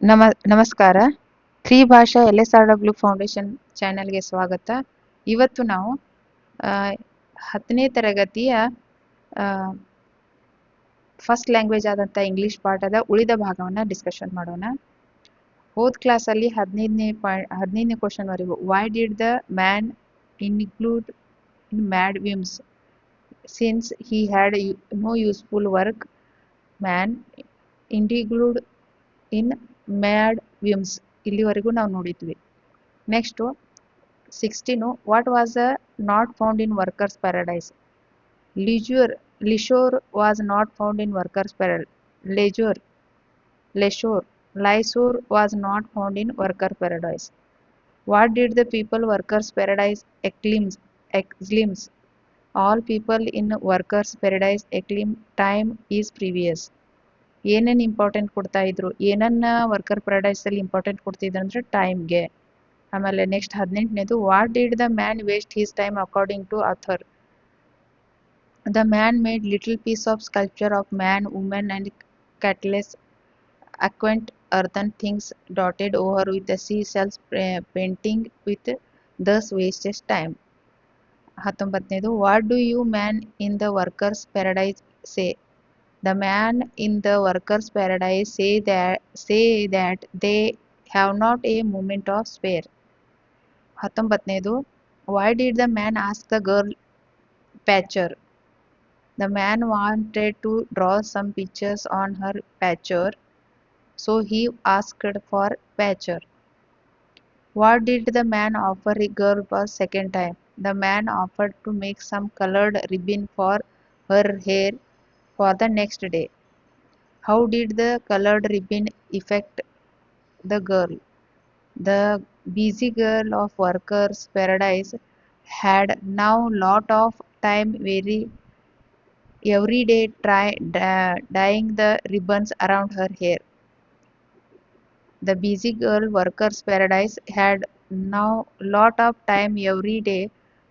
ನಮಸ್ಕಾರ. ತ್ರಿಭಾಷಾ LSRW foundation ಚಾನೆಲ್ಗೆ ಸ್ವಾಗತ. ಇವತ್ತು ನಾವು 10ನೇ ತರಗತಿಯ ಫಸ್ಟ್ ಲ್ಯಾಂಗ್ವೇಜ್ ಆದಂಥ ಇಂಗ್ಲಿಷ್ ಪಾಠದ ಉಳಿದ ಭಾಗವನ್ನು ಡಿಸ್ಕಷನ್ ಮಾಡೋಣ. ಹೋದ ಕ್ಲಾಸಲ್ಲಿ 15ನೇ ಕ್ವಶನ್ವರೆಗೂ why did the man include in mad whims since he had no useful work man include in mad whims ಇಲ್ಲಿವರೆಗೂ ನಾವು ನೋಡಿದ್ವಿ. Next 16 what was not found in workers paradise. Leisure was not found in workers paradise. Leisure was not found in worker paradise. What did the people workers paradise exclaims. All people in workers paradise exclaim time is precious. ಏನೇನು important ಕೊಡ್ತಾ ಇದ್ರು, ಏನನ್ನ worker paradise ಅಲ್ಲಿ important ಕೊಡ್ತಿದ್ರು ಅಂದ್ರೆ ಟೈಮ್ಗೆ. ಆಮೇಲೆ next 18ನೇದು what did the man waste his time according to author. The man made little piece of sculpture of man women and cattles and quaint earthen things dotted over with the sea shells painting with thus wastes time. 19ನೇದು what do you man in the workers paradise say. The man in the workers' paradise say that they have not a moment of spare. 19ನೇದು why did the man ask the girl patcher. The man wanted to draw some pictures on her patcher, so he asked for patcher. What did the man offer a girl for second time. The man offered to make some colored ribbon for her hair for the next day. How did the colored ribbon affect the girl. The busy girl of workers' paradise had now lot of time every day dyeing the ribbons around her hair. The busy girl workers' paradise had now lot of time every day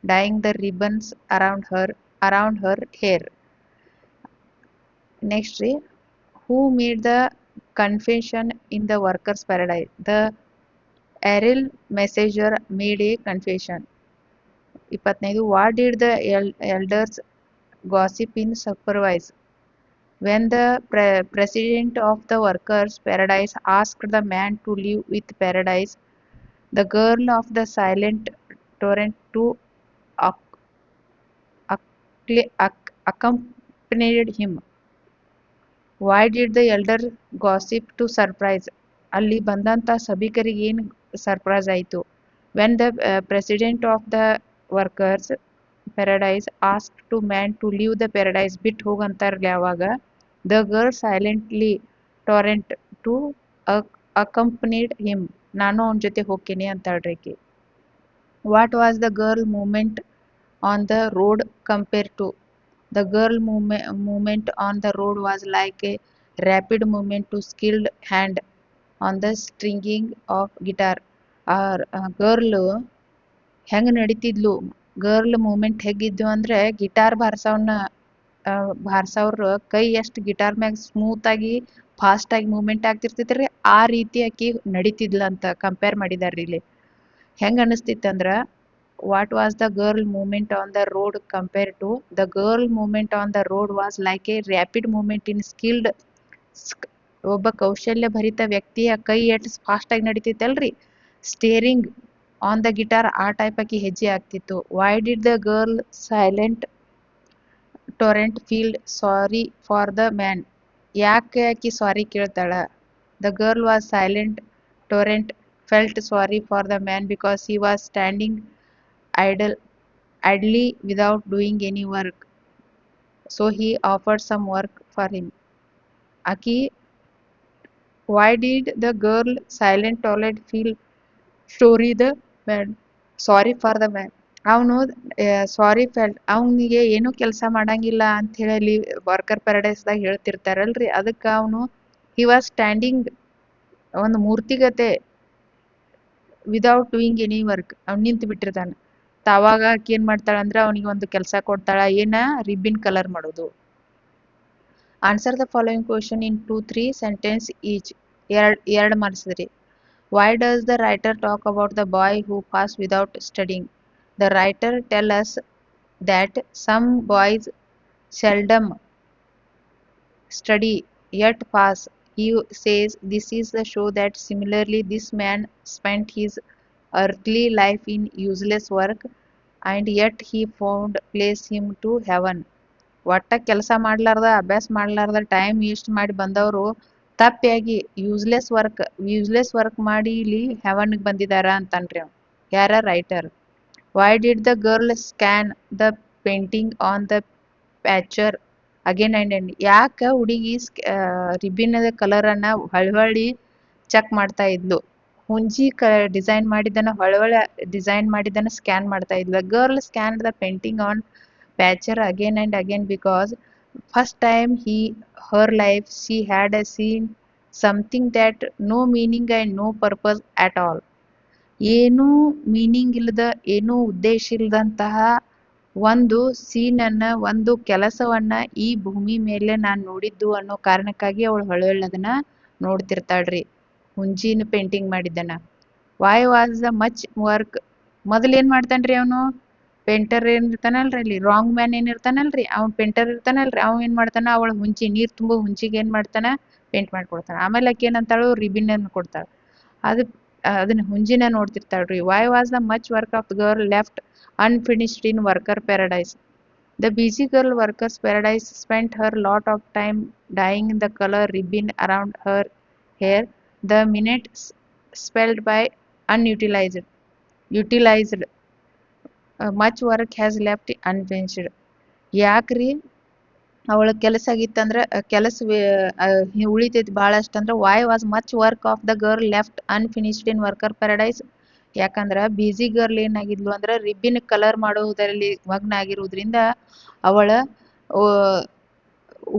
dyeing the ribbons around her hair. Next, who made the confession in the workers' paradise. The aerial messenger made a confession. 20ನೇದು what did the elders gossip in supervise. When the president of the workers' paradise asked the man to live with paradise, the girl of the silent torrent to accompanied him. Why did the elder gossip to surprise. ಅಲ್ಲಿ ಬಂದಂಥ ಸಭಿಕರಿಗೆ ಏನು surprise ಆಯಿತು. When the president of the workers paradise ask to man to leave the paradise ಬಿಟ್ಟು ಹೋಗಂತಾರಲ್ಲ ಯಾವಾಗ the girl silently torrent to accompanied him. ನಾನು ಅವನ ಜೊತೆ ಹೋಗ್ತೀನಿ ಅಂತಾಳ್ರಿ. What was the girl movement on the road compare to. The girl movement on the road was like a rapid movement to skilled hand on the stringing of guitar. Girl ಹೆಂಗೆ ನಡೀತಿದ್ಲು. Girl moment ಹೇಗಿದ್ದು ಅಂದರೆ guitar ಬಾರ್ಸವ್ರ ಕೈ ಎಷ್ಟು guitar ಮ್ಯಾಗ ಸ್ಮೂತಾಗಿ ಫಾಸ್ಟಾಗಿ moment ಆಗ್ತಿರ್ತೈತ್ರಿ ಆ ರೀತಿ ಆಕಿ ನಡೀತಿದ್ಲಂತ ಕಂಪೇರ್ ಮಾಡಿದಾರ್ರಿ ಇಲ್ಲಿ. ಹೆಂಗೆ ಅನ್ನಿಸ್ತಿತ್ತಂದ್ರೆ what was the girl movement on the road compared to. The girl movement on the road was like a rapid movement in skilled. ಒಬ್ಬ ಕೌಶಲ್ಯ ಭರಿತ ವ್ಯಕ್ತಿಯ ಕೈ ಎಷ್ಟು ಫಾಸ್ಟಾಗಿ ನಡೀತಿತ್ತಲ್ರಿ ಸ್ಟೇರಿಂಗ್ ಆನ್ ದ ಗಿಟಾರ್ ಆ ಟೈಪ್ ಆಕಿ ಹೆಜ್ಜೆ ಆಗ್ತಿತ್ತು. Why did the girl silent torrent feel sorry for the man. ಯಾಕೆ ಆಕಿ ಸಾರಿ ಕೇಳ್ತಾಳ. The girl was silent torrent felt sorry for the man because he was standing idly without doing any work, so he offered some work for him. Aki, why did the girl silent toilet feel sorry for the man. ಅವನು ಸಾರಿ felt ಅವನಿಗೆ ಏನೂ ಕೆಲಸ ಮಾಡಂಗಿಲ್ಲ ಅಂತ ಹೇಳಿ worker ಪ್ಯಾರಡೈಸ್ದಾಗ ಹೇಳ್ತಿರ್ತಾರಲ್ರಿ ಅದಕ್ಕೆ ಅವನು ಹಿ was standing ಒಂದು ಮೂರ್ತಿಗತೆ ವಿದೌಟ್ ಡೂಯಿಂಗ್ ಎನಿ ವರ್ಕ್ ಅವ್ನು ನಿಂತು ಬಿಟ್ಟಿರ್ತಾನೆ. ತಾವಾಗ ಆಕಿ ಏನ್ ಮಾಡ್ತಾಳ ಅಂದ್ರೆ ಅವನಿಗೆ ಒಂದು ಕೆಲಸ ಕೊಡ್ತಾಳ. ಏನ ರಿಬ್ಬಿನ್ ಕಲರ್ ಮಾಡೋದು. Answer the following question in 2-3 sentence each. ಎರಡು ಮಾಡಿಸಿದ್ರಿ. Why does the writer talk about the boy who passed without studying? The writer tells us that some boys seldom study yet pass. He says this is the show that similarly this man spent his earthly life in useless work and yet he found place him to heaven. ಒಟ್ಟ ಕೆಲಸ ಮಾಡ್ಲಾರ್ದ ಅಭ್ಯಾಸ ಮಾಡ್ಲಾರ್ದ time waste ಮಾಡಿ ಬಂದವರು ತಪ್ಪಾಗಿ useless work ಮಾಡಿ ಇಲ್ಲಿ ಹೆವನ್ಗೆ ಬಂದಿದಾರ ಅಂತನ್ರಿ ಅವ. ಯಾರ writer. Why did the girl scan the painting on the pitcher again and and? ಯಾಕ ಹುಡುಗಿ ರಿಬ್ಬಿನ್ ಕಲರ್ ಅನ್ನ ಹೊಳ್ಳಿ ಚೆಕ್ ಮಾಡ್ತಾ ಇದ್ಲು? ಹುಂಜಿ ಡಿಸೈನ್ ಮಾಡಿದ್ದನ್ನ ಹೊಳ್ಳಿ ಡಿಸೈನ್ ಮಾಡಿದ್ದನ್ನ ಸ್ಕ್ಯಾನ್ ಮಾಡ್ತಾ ಇದ್ಲು. Girl scan the painting on pitcher again and again because first time her life she had seen something that no meaning and no purpose at all. ಏನೂ meaning ಇಲ್ಲದ, ಏನೂ ಉದ್ದೇಶ ಇಲ್ಲದಂತಹ ಒಂದು ಸೀನನ್ನ, ಒಂದು ಕೆಲಸವನ್ನ ಈ ಭೂಮಿ ಮೇಲೆ ನಾನು ನೋಡಿದ್ದು ಅನ್ನೋ ಕಾರಣಕ್ಕಾಗಿ ಅವಳು ಹೊಳ್ಳೊಳ್ಳದನ್ನ ನೋಡ್ತಿರ್ತಾಳ್ರಿ ಹುಂಜಿನ ಪೇಂಟಿಂಗ್ ಮಾಡಿದ್ದನ. Why was the much work? ಮೊದಲೇನ್ ಮಾಡ್ತಾನ್ರಿ ಅವನು? ಪೇಂಟರ್ ಏನಿರ್ತಾನಲ್ರಿ ಅಲ್ಲಿ ರಾಂಗ್ ಮ್ಯಾನ್ ಏನಿರ್ತಾನಲ್ರಿ, ಅವ್ನ್ ಪೇಂಟರ್ ಇರ್ತಾನಲ್ರಿ, ಅವ್ ಏನ್ ಮಾಡ್ತಾನ, ಅವಳ ಹುಂಚಿ ನೀರ್ ತುಂಬೋ ಹುಂಚಿಗೆ ಏನ್ ಮಾಡ್ತಾನ, ಪೇಂಟ್ ಮಾಡ್ಕೊಡ್ತಾನ. ಆಮೇಲೆ ಆಕಿ ಏನಂತಾಳು, ರಿಬಿನ್ ಅನ್ನು ಕೊಡ್ತಾಳ. ಅದು ಅದನ್ನ ಹುಂಜಿನ ನೋಡ್ತಿರ್ತಾಳ್ರಿ. Why was the much work of the girl left unfinished in worker paradise? The busy girl worker's paradise spent her lot of time dyeing the color ribbon around her hair. The minutes spelled by unutilized. Utilized. Much work has left unfinished. ಯಾಕ್ರಿ ಅವಳ ಕೆಲಸ ಆಗಿತ್ತಂದ್ರ ಕೆಲಸ ಉಳಿತೈತಿ ಭಾಳಷ್ಟು ಅಂದ್ರ why was much work of the girl left unfinished in worker paradise? ಯಾಕಂದ್ರ ಬಿಸಿ girl ಏನಾಗಿದ್ಲು ಅಂದ್ರ ರಿಬ್ಬಿನ್ colour ಮಾಡುವುದರಲ್ಲಿ ಮಗ್ನ ಆಗಿರುವುದರಿಂದ ಅವಳ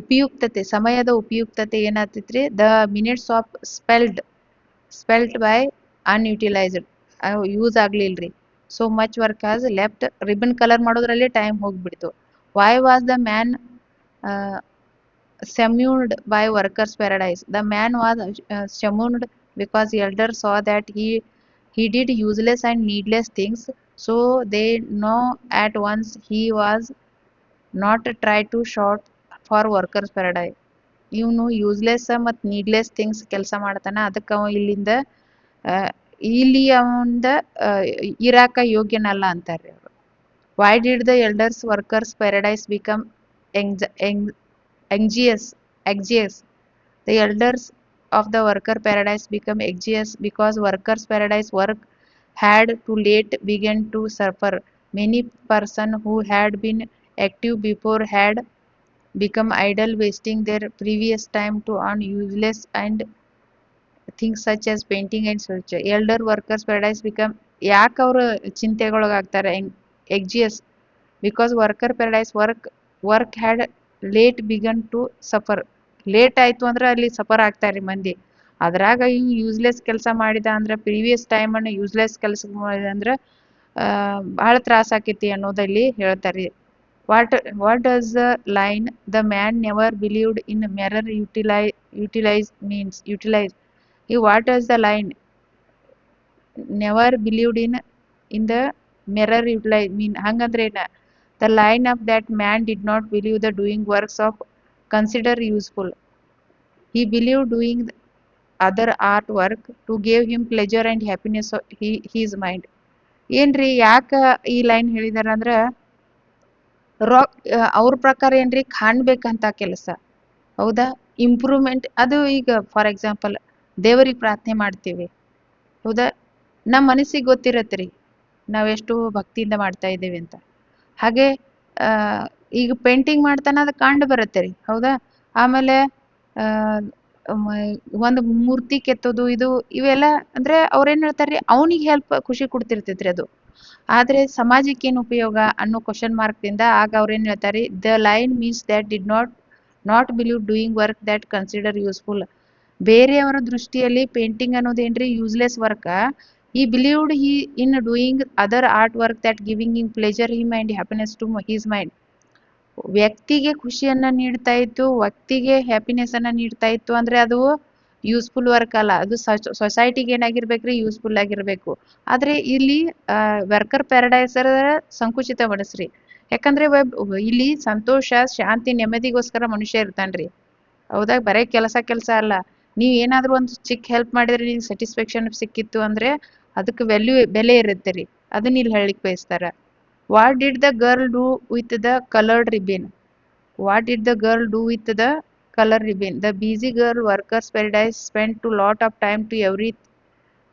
ಉಪಯುಕ್ತತೆ, ಸಮಯದ ಉಪಯುಕ್ತತೆ ಏನಾಗ್ತಿತ್ರಿ, the minutes of spent by unutilised, use ಆಗ್ಲಿಲ್ರಿ. So much work has left, ribbon colour ಮಾಡೋದ್ರಲ್ಲಿ ಟೈಮ್ ಹೋಗ್ಬಿಡ್ತು. Why was the man summoned by workers paradise? The man was summoned because elders saw that he did useless and needless things, so they know at once he was not try to short for workers paradise. ಇವನು useless ಮತ್ತು needless things ಕೆಲಸ ಮಾಡ್ತಾನ, ಅದಕ್ಕೆ ಅವ ಇಲ್ಲಿಂದ ಇಲ್ಲಿ ಅವಂದ ಇರಾಕ ಯೋಗ್ಯನಲ್ಲ ಅಂತಾರ್ರಿ ಅವರು. Y did the elders workers paradise become anxious? The elders of the worker paradise become anxious because workers paradise work had to late began to suffer. Many person who had been active before had become idle, wasting their previous time to on useless and things such as painting and sculpture. Elder workers paradise become, ಯಾಕೆ ಅವರು ಚಿಂತೆಗೊಳಗಾಗ್ತಾರೆ, anxious because worker paradise work had late begun to suffer. Late ಆಯ್ತು ಅಂದ್ರೆ ಅಲ್ಲಿ suffer ಆಗ್ತಾರ್ರಿ ಮಂದಿ. ಅದ್ರಾಗ ಇವ್ useless ಕೆಲಸ ಮಾಡಿದ ಅಂದ್ರೆ ಪ್ರೀವಿಯಸ್ ಟೈಮ್ ಅನ್ನು ಯೂಸ್ಲೆಸ್ ಕೆಲಸ ಮಾಡಿದ ಅಂದ್ರೆ ಬಹಳ ತ್ರಾಸ ಆಕೈತಿ ಅನ್ನೋದಲ್ಲಿ ಹೇಳ್ತಾರ್ರಿ. What does the line the man never believed in mirror utilise means? Utilise ಈ what does the line never believed in the mirror utilise mean ಹಂಗಂದ್ರೆ ಏನ? The line of that man did not believe the doing works of consider useful. He believed doing other artwork to give him pleasure and happiness of his mind. ಏನ್ರಿ ಯಾಕ ಈ line ಹೇಳಿದಾರ ಅಂದ್ರ ಅವ್ರ ಪ್ರಕಾರ ಏನ್ರಿ ಕಾಣ್ಬೇಕಂತ ಕೆಲಸ, ಹೌದಾ? ಇಂಪ್ರೂವ್ಮೆಂಟ್ ಅದು ಈಗ ಫಾರ್ ಎಕ್ಸಾಂಪಲ್ ದೇವರಿಗೆ ಪ್ರಾರ್ಥನೆ ಮಾಡ್ತೀವಿ, ಹೌದಾ? ನಮ್ಮ ಮನಸ್ಸಿಗೆ ಗೊತ್ತಿರತ್ರಿ ನಾವೆಷ್ಟು ಭಕ್ತಿಯಿಂದ ಮಾಡ್ತಾ ಇದ್ದೇವೆ ಅಂತ. ಹಾಗೆ ಈಗ ಪೇಂಟಿಂಗ್ ಮಾಡ್ತಾನ ಅದು ಕಂಡು ಬರುತ್ತೆ ರೀ, ಹೌದಾ? ಆಮೇಲೆ ಒಂದು ಮೂರ್ತಿ ಕೆತ್ತೋದು ಇವೆಲ್ಲ ಅಂದ್ರೆ ಅವ್ರೇನ್ ಹೇಳ್ತಾರ್ರಿ, ಅವನಿಗೆ ಖುಷಿ ಕೊಡ್ತಿರ್ತೈತ್ರಿ ಅದು. ಆದ್ರೆ ಸಮಾಜಕ್ಕೆ ಏನು ಉಪಯೋಗ ಅನ್ನೋ ಕ್ವಶನ್ ಮಾರ್ಕ್ದಿಂದ ಆಗ ಅವ್ರೇನ್ ಹೇಳ್ತಾರೆ, the line means that did not believe doing work that consider useful. ಬೇರೆಯವರ ದೃಷ್ಟಿಯಲ್ಲಿ ಪೇಂಟಿಂಗ್ ಅನ್ನೋದೇನ್ರಿ useless work. He believed in doing other artwork that giving him pleasure him and happiness to his mind. ವ್ಯಕ್ತಿಗೆ ಖುಷಿಯನ್ನ ನೀಡ್ತಾ ಇತ್ತು, ವ್ಯಕ್ತಿಗೆ happiness ಅನ್ನ ನೀಡ್ತಾ ಇತ್ತು ಅಂದ್ರೆ ಅದು ಯೂಸ್ಫುಲ್ ವರ್ಕ್ ಅಲ್ಲ, ಅದು ಸೊಸೈಟಿಗೆ ಏನಾಗಿರ್ಬೇಕ್ರಿ, ಯೂಸ್ಫುಲ್ ಆಗಿರ್ಬೇಕು. ಆದ್ರೆ ಇಲ್ಲಿ ವರ್ಕರ್ ಪ್ಯಾರಡೈಸರ್ ಸಂಕುಚಿತಗೊಳಿಸ್ರಿ. ಯಾಕಂದ್ರೆ ಇಲ್ಲಿ ಸಂತೋಷ, ಶಾಂತಿ, ನೆಮ್ಮದಿಗೋಸ್ಕರ ಮನುಷ್ಯ ಇರ್ತಾನ್ರಿ. ಹೌದಾ, ಬರೀ ಕೆಲಸ ಅಲ್ಲ. ನೀವ್ ಏನಾದ್ರೂ ಒಂದು ಚಿಕ್ಕ ಹೆಲ್ಪ್ ಮಾಡಿದ್ರೆ ನಿಮ್ಗೆ ಸ್ಯಾಟಿಸ್ಫ್ಯಾಕ್ಷನ್ ಸಿಕ್ಕಿತ್ತು ಅಂದ್ರೆ ಅದಕ್ಕೆ ಬೆಲೆ ಇರುತ್ತೆ ರೀ. ಅದನ್ನ ಇಲ್ಲಿ ಹೇಳಿಕ್ ಬಯಸ್ತಾರ. What did the girl do with the coloured ribbon? What did the girl do with the color ribbon? The busy girl workers paradise spent a lot of time to every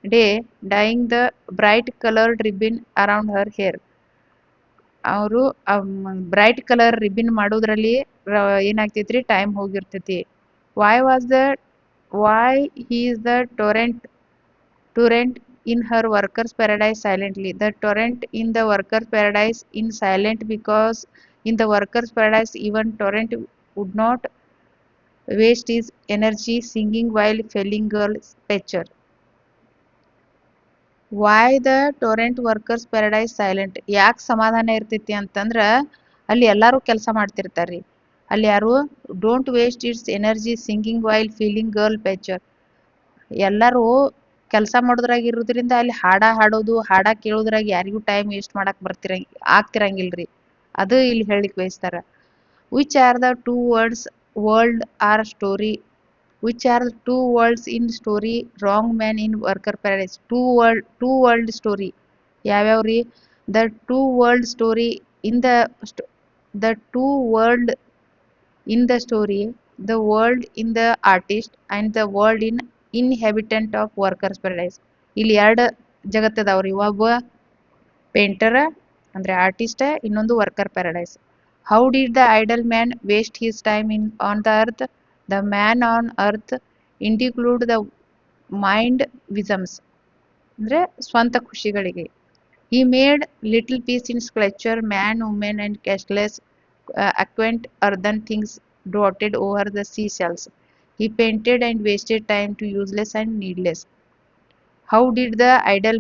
day dyeing the bright colored ribbon around her hair. ಅವರು bright colour ribbon ಮಾಡೋದ್ರಲ್ಲಿ ಏನಾಗ್ತೈತ್ರಿ, time ಹೋಗಿರ್ತೈತಿ. Why was the why he is the torrent in her worker's paradise silently? The torrent in the worker's paradise in silent because in the worker's paradise even torrent would not waste his energy singing while felling girls picture. Why the torrent workers paradise silent? ಯಾಕೆ ಸಮಾಧಾನ ಇರ್ತೈತಿ ಅಂತಂದ್ರ ಅಲ್ಲಿ ಎಲ್ಲಾರು ಕೆಲಸ ಮಾಡ್ತಿರ್ತಾರ್ರಿ. ಅಲ್ಲಿ ಯಾರು don't waste it's energy singing while feeling girl picture. ಎಲ್ಲರೂ ಕೆಲಸ ಮಾಡೋದ್ರಾಗ ಇರೋದ್ರಿಂದ ಅಲ್ಲಿ ಹಾಡೋದು, ಕೇಳೋದ್ರಾಗ ಯಾರಿಗೂ ಟೈಮ್ ವೇಸ್ಟ್ ಮಾಡಕ್ ಆಗ್ತಿರಂಗಿಲ್ರಿ. ಅದು ಇಲ್ಲಿ ಹೇಳಿಕ್ ಬಯಸ್ತಾರ. Which are the two world are story? Which are the two worlds in story wrong man in worker paradise? Two world story ಯಾವ್ಯಾವ್ರಿ? The two world story in the two world in the story, the world in the artist and the world in inhabitant of workers paradise. ಇಲ್ಲಿ ಎರಡು ಜಗತ್ತದವ್ರಿ. ಒಬ್ಬ painter ಅಂದ್ರೆ artist, ಇನ್ನೊಂದು worker paradise. How did the idle man waste his time on the earth? The man on earth include the mind whims ಅಂದ್ರೆ ಸ್ವಂತ ಖುಷಿಗಳಿಗೆ. He made little peace in sculpture, man, woman, and castless, quaint earthen things dotted over the seashells. He painted and wasted time to useless and needless. How did the idle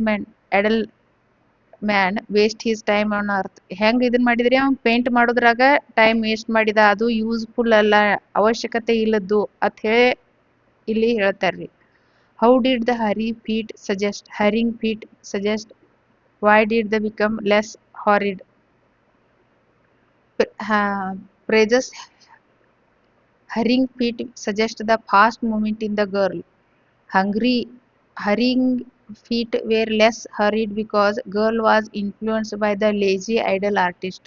man waste his time on earth? ಹೆಂಗ್ ಇದನ್ ಮಾಡಿದ್ರಿ? ಅವ್ನ್ paint ಮಾಡೋದ್ರಾಗ time waste ಮಾಡಿದ, ಅದು useful ಅಲ್ಲ, ಅವಶ್ಯಕತೆ ಇಲ್ಲದ್ದು ಅಂತ ಹೇಳಿ ಇಲ್ಲಿ ಹೇಳ್ತಾರ್ರಿ. How did the hurrying feet suggest? Why did they become less horrid? Praises hurrying feet suggest the fast movement in the girl. Hurrying feet were less hurried because girl was influenced by the lazy idle artist.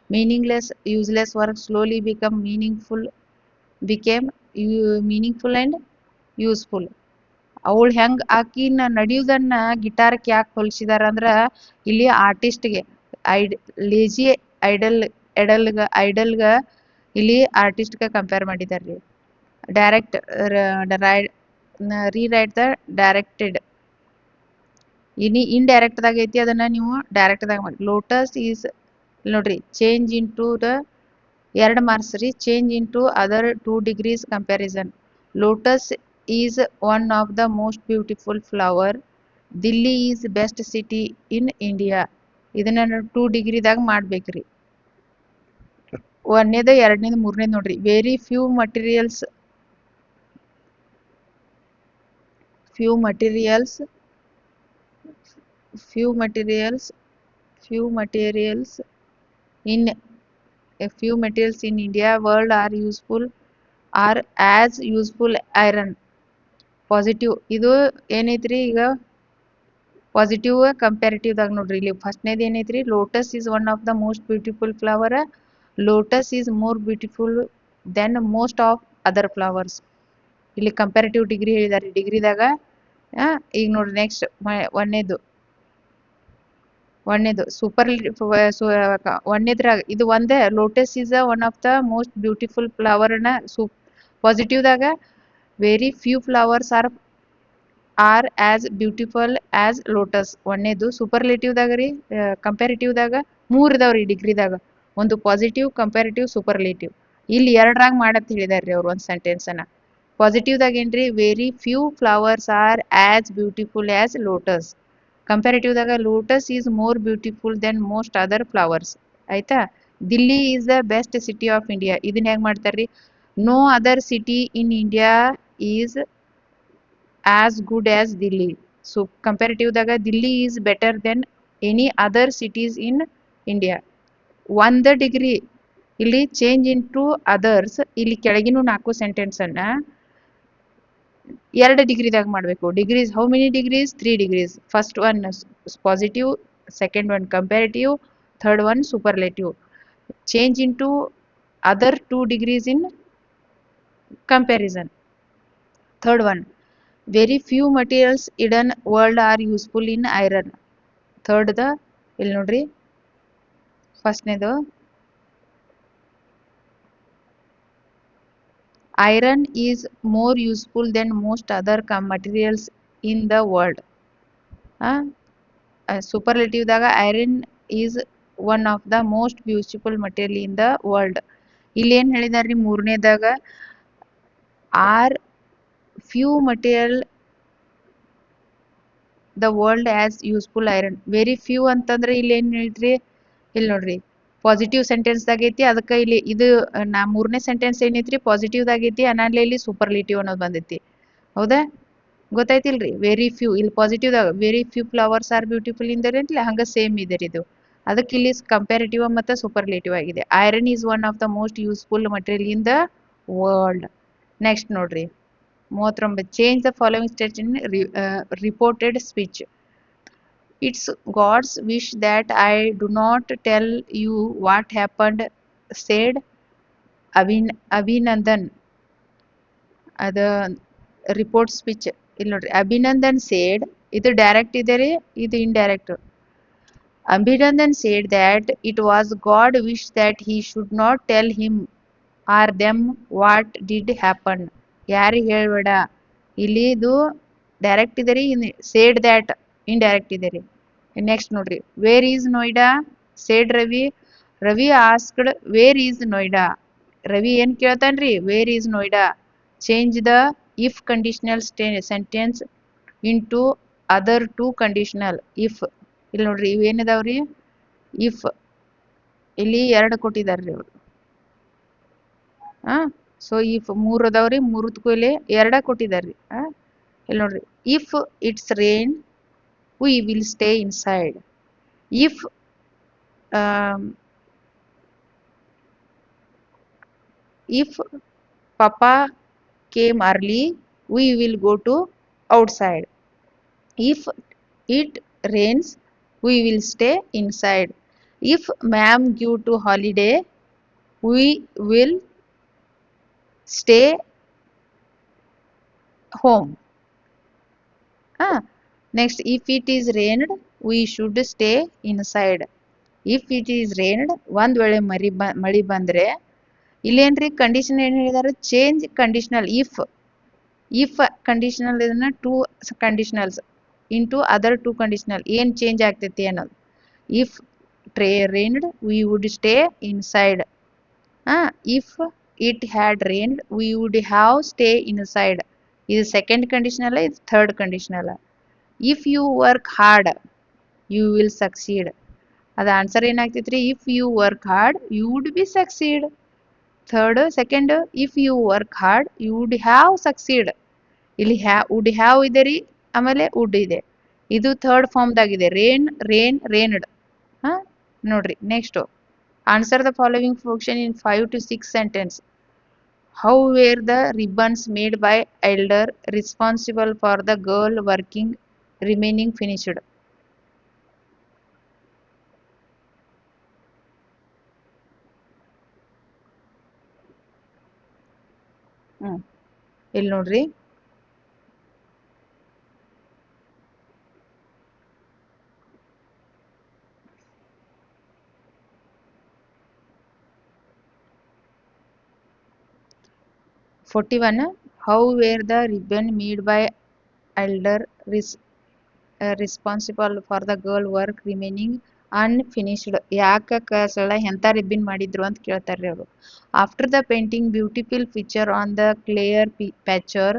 Meaningless, useless work slowly became meaningful and useful. ಅವಳು ಹೆಂಗ್ ಆಕಿನ ನಡೆಯುವುದನ್ನ ಗಿಟಾರ್ಕ್ ಯಾಕೆ ಹೋಲಿಸಿದಾರ ಅಂದ್ರ ಇಲ್ಲಿ ಆರ್ಟಿಸ್ಟ್ಗೆ lazy ಐಡಲ್ಗ ಇಲ್ಲಿ ಆರ್ಟಿಸ್ಟ್ಗೆ compare ಮಾಡಿದಾರ್ರಿ. Direct rewrite the directed indirect ದಾಗ ಐತಿ, ಅದನ್ನ ನೀವು ಡೈರೆಕ್ಟ್ ದಾಗ ಮಾಡಿ. ಲೋಟಸ್ ಈಸ್ ನೋಡ್ರಿ, ಚೇಂಜ್ ಇಂಟು ದ 2 ಮಾರ್ಕ್ಸ್ ರೀ. Change into other 2 degrees comparison. Lotus is one of the most beautiful flower. Delhi is best city in India. ಇದನ್ನ 2 ಡಿಗ್ರಿದಾಗ ಮಾಡ್ಬೇಕ್ರಿ. ಒಂದನೇದ, ಎರಡನೇದು, ಮೂರನೇದು ನೋಡ್ರಿ. Very few materials in India world are as useful iron. Positive ಇದು ಏನೈತ್ರಿ? ಈಗ positive comparative ದಾಗ ನೋಡ್ರಿ. ಇಲ್ಲಿ ಫಸ್ಟ್ನೇದು ಏನೈತ್ರಿ? Lotus is one of the most beautiful flower. Lotus is more beautiful than most of other flowers. ಇಲ್ಲಿ ಕಂಪ್ಯಾರಿಟಿವ್ ಡಿಗ್ರಿ ಹೇಳಿದಾರೆ. ಡಿಗ್ರಿದಾಗ ಈಗ ನೋಡ್ರಿ ನೆಕ್ಸ್ಟ್ ಒಂದೇದು ಸೂಪರ್ ಒಂದೇದ್ರಾಗ ಇದು ಒಂದೇ. Lotus is one of the most beautiful flower ನ ಪಾಸಿಟಿವ್ ದಾಗ very few flowers are as beautiful as lotus. ಒಂದೇದು ಸೂಪರ್ಲೇಟಿವ್ ದಾಗ ರೀ. ಕಂಪ್ಯಾರಿಟಿವ್ ದಾಗ 3 ಇದಾವ್ರಿ ಡಿಗ್ರಿದಾಗ. ಒಂದು ಪಾಸಿಟಿವ್, ಕಂಪ್ಯಾರಿಟಿವ್, ಸೂಪರ್ಲೇಟಿವ್. ಇಲ್ಲಿ ಎರಡರಾಗ ಮಾಡತ್ ಹೇಳಿದಾರ್ರಿ ಅವ್ರು ಒಂದ್ ಸೆಂಟೆನ್ಸ್ ಅನ್ನ. ಪಾಸಿಟಿವ್ ದಾಗ ಏನ್ರಿ? Very few flowers are as beautiful as lotus. Comparative ದಾಗ lotus is more beautiful than most other flowers. ಆಯ್ತಾ? Delhi is the best city of India. ಇದನ್ನ ಹೆಂಗ್ ಮಾಡ್ತಾರ್ರಿ? No other city in India is as good as Delhi. So comparative daga Delhi is better than any other cities in India. 1 degree ಇಲ್ಲಿ change in to others, ಇಲ್ಲಿ ಕೆಳಗಿನ 4 sentences ಅನ್ನ 2 ಡಿಗ್ರಿದಾಗ ಮಾಡಬೇಕು. Degrees, how many degrees? 3 degrees. First one positive, second one comparative, third one superlative. Change in to other 2 degrees in comparison. Third one, very few materials in world are useful in iron. Third the ಇಲ್ಲಿ ನೋಡ್ರಿ, ಫಸ್ಟ್ನೇದು iron is more useful than most other materials in the world. Superlative ದಾಗ iron is one of the most useful material in the world. ಇಲ್ಲಿ ಏನ್ ಹೇಳಿದಾರ್ರಿ ಮೂರನೇದಾಗ, are few material the world as useful iron. Very few ಅಂತಂದ್ರೆ ಇಲ್ಲಿ ಏನ್ ಹೇಳ್ರಿ, ಇಲ್ಲಿ ನೋಡ್ರಿ ಪಾಸಿಟಿವ್ ಸೆಂಟೆನ್ಸ್ ದಾಗ ಐತಿ, ಅದಕ್ಕೆ ಇಲ್ಲಿ ಇದು ಮೂರನೇ ಸೆಂಟೆನ್ಸ್ ಏನೈತ್ರಿ ಪಾಸಿಟಿವ್ ದಾಗ ಐತಿ, ಅನಾಲೆ ಇಲ್ಲಿ ಸೂಪರ್ಲೇಟಿವ್ ಅನ್ನೋದು ಬಂದೈತಿ. ಹೌದಾ, ಗೊತ್ತಾಯ್ತಿಲ್ರಿ? ವೆರಿ ಫ್ಯೂ ಇಲ್ಲಿ ಪಾಸಿಟಿವ್ ದಾಗ very few flowers are beautiful ಇಂದರೆ ಹಂಗ ಸೇಮ್ ಇದೆ ಇದು. ಅದಕ್ಕೆ ಇಲ್ಲಿ ಕಂಪ್ಯಾರಿಟಿವ್ ಮತ್ತು ಸೂಪರ್ಲೇಟಿವ್ ಆಗಿದೆ. Iron is one of the most useful material in the world. Next ನೋಡ್ರಿ 39, change the following states in reported speech. It's God's wish that I do not tell you what happened, said Abhinandan. ಅದ report speech. ಇಲ್ಲಿ ನೋಡ್ರಿ, Abhinandan seed, ಇದು direct ಇದೆ ರೀ, ಇದು indirect. Abhinandan said that it was God wish that he should not tell him or them what did happen. ಯಾರಿಗೆ ಹೇಳ್ಬೇಡ. ಇಲ್ಲಿ ಇದು ಡೈರೆಕ್ಟ್ ಇದೆ ರೀ, ಸೇಡ್ ದ್ಯಾಟ್ ಇಂಡೈರೆಕ್ಟ್ ಇದೆ ರೀ. ನೆಕ್ಸ್ಟ್ ನೋಡ್ರಿ, where is Noida? Said Ravi. Ravi asked where is Noida. Ravi ಏನ್ ಕೇಳ್ತಾನ್ರಿ? Where is Noida. Change the if conditional sentence into other two conditional. If ಇಲ್ಲಿ ನೋಡ್ರಿ ಇವೇನಿದಾವ್ರಿ, ಇಫ್ ಇಲ್ಲಿ 2 ಕೊಟ್ಟಿದಾರ್ರಿ ಅವ್ರು. ಸೊ ಇಫ್ 3 ಅದಾವ್ರಿ, 3ದಕ್ಕೂ ಇಲ್ಲಿ 2 ಕೊಟ್ಟಿದಾರ್ರಿ. ಇಲ್ಲಿ ನೋಡ್ರಿ, if it's rain we will stay inside. If if Papa came early, we will go to outside. If it rains, we will stay inside. If ma'am give to holiday, we will stay home. Next, if it is rained, we should stay inside. If it is rained, ಒಂದ್ ವೇಳೆ ಮಳಿ ಬಂದ್ರೆ ಇಲ್ಲೇನ್ರಿ condition ಏನ್ ಹೇಳಿದಾರೆ? Change conditional. If conditional ಇದನ್ನ 2 ಕಂಡೀಷನಲ್ಸ್ into other 2 conditional. ಏನ್ change ಆಗ್ತೈತಿ ಅನ್ನೋದು. If rained, we would stay inside. If it had rained, we would have stay inside. ಇದು ಸೆಕೆಂಡ್ ಕಂಡೀಷನಲ್, ಇದು third conditional. If you work hard, you will succeed. ಅದ answer ಏನಾಗ್ತೈತ್ರಿ? If you work hard, you would be succeed. Third, second, if you work hard, you would have succeed. ಇಲ್ಲಿ would have ಇದೆ ರೀ, ಆಮೇಲೆ wood ಇದೆ. ಇದು third ಫಾರ್ಮ್ದಾಗಿದೆ, ರೇನ್ಡ್. ನೋಡ್ರಿ next, answer the following function in 5 to 6 sentence. How were the ribbons made by elder responsible for the girl working remaining finished? ಇಲ್ಲಿ ನೋಡ್ರಿ, how were the ribbon made by elder responsible for the girl work remaining unfinished. ಯಾಕ ಕಸಳ ಎಂತ ರಿಬ್ಬಿನ್ ಮಾಡಿದ್ರು ಅಂತ ಕೇಳ್ತಾರ್ರಿ ಅವರು. After the painting beautiful picture on the clear picture,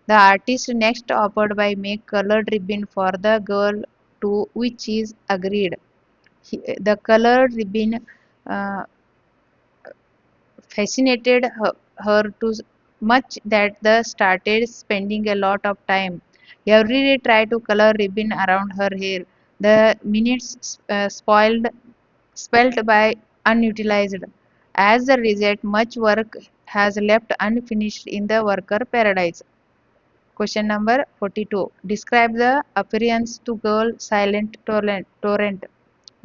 the artist next offered by make colored ribbon for the girl to which is agreed. The colored ribbon fascinated her too much that they started spending a lot of time Every day try to color ribbon around her hair. The minutes spelt by unutilized. As a result, much work has left unfinished in the worker paradise. Question number 42. Describe the appearance to girl silent torrent.